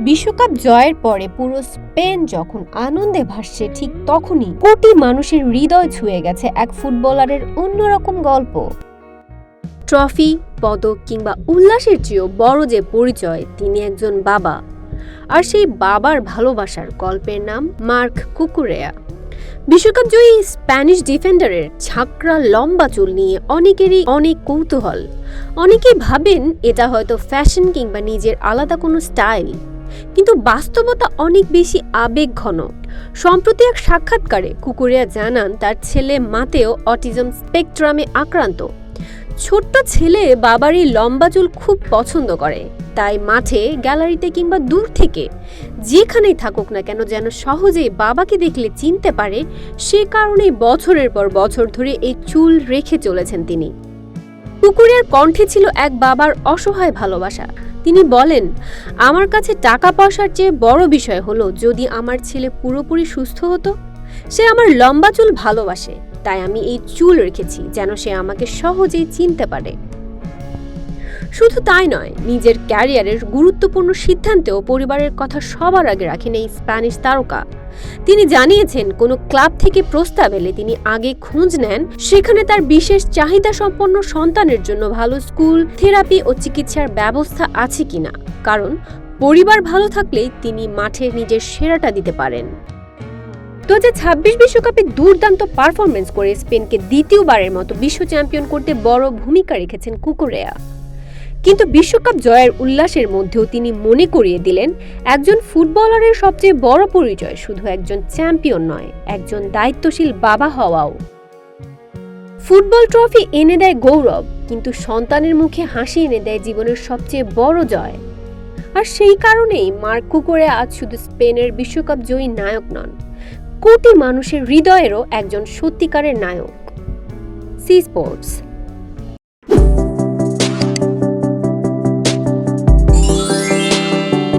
বিশ্বকাপ জয়ের পরে পুরো স্পেন যখন আনন্দে ভাসছে, ঠিক তখনই কোটি মানুষের হৃদয় ছুঁয়ে গেছে এক ফুটবলারের অন্যরকম গল্প। ট্রফি, পদক কিংবা উল্লাসের চেয়েও বড় যে পরিচয়, তিনি একজন বাবা। আর সেই বাবার ভালোবাসার গল্পের নাম মার্ক কুকুরেয়া। বিশ্বকাপ জয়ী স্প্যানিশ ডিফেন্ডারের ঝাঁকড়া লম্বা চুল নিয়ে অনেকেরই অনেক কৌতূহল। অনেকেই ভাবেন এটা হয়তো ফ্যাশন কিংবা নিজের আলাদা কোনো স্টাইল, কিন্তু বাস্তবতা অনেক বেশি আবেগঘন। সম্প্রতি এক সাক্ষাৎকারে কুকুরেয়া জানান তার ছেলে মাতেও অটিজম স্পেকট্রামে আক্রান্ত। ছোট্ট ছেলে বাবার এই লম্বা চুল খুব পছন্দ করে, তাই মাঠে, গ্যালারিতে কিংবা দূর থেকে যেখানেই থাকুক না কেন যেন সহজেই বাবাকে দেখলে চিনতে পারে। সে কারণেই বছরের পর বছর ধরে এই চুল রেখে চলেছেন তিনি। কুকুরের কণ্ঠে ছিল এক বাবার অসহায় ভালোবাসা। তিনি বলেন, আমার কাছে টাকা পয়সার চেয়ে বড় বিষয় হলো যদি আমার ছেলে পুরোপুরি সুস্থ হতো। সে আমার লম্বা চুল ভালোবাসে, তাই আমি এই চুল রেখেছি যেন সে আমাকে সহজেই চিনতে পারে। শুধু তাই নয়, নিজের ক্যারিয়ারের গুরুত্বপূর্ণ সিদ্ধান্তেও পরিবারের কথা সবার আগে রাখেন এই স্প্যানিশ তারকা। তিনি জানিয়েছেন, কোনো ক্লাব থেকে প্রস্তাব এলে তিনি আগে খোঁজ নেন সেখানে তার বিশেষ চাহিদা সম্পন্ন সন্তানের জন্য ভালো স্কুল, থেরাপি ও চিকিৎসার ব্যবস্থা আছে কিনা, কারণ পরিবার ভালো থাকলেই তিনি মাঠে নিজের সেরাটা দিতে পারেন। 2026 বিশ্বকাপে দুর্দান্ত পারফরমেন্স করে স্পেনকে দ্বিতীয়বারের মতো বিশ্ব চ্যাম্পিয়ন করতে বড় ভূমিকা রেখেছেন কুকুরেয়া। কিন্তু বিশ্বকাপ জয়ের উল্লাসের মধ্যেও তিনি মনে করিয়ে দিলেন, একজন ফুটবলারের সবচেয়ে বড় পরিচয় শুধু একজন চ্যাম্পিয়ন নয়, একজন দায়িত্বশীল বাবা হওয়াও। ফুটবল ট্রফি এনে দেয় গৌরব, কিন্তু সন্তানের মুখে হাসি এনে দেয় জীবনের সবচেয়ে বড় জয়। আর সেই কারণেই মার্ক কুকুরেয়া আজ শুধু স্পেনের বিশ্বকাপ জয়ী নায়ক নন, কোটি মানুষের হৃদয়েরও একজন সত্যিকারের নায়ক। C sports.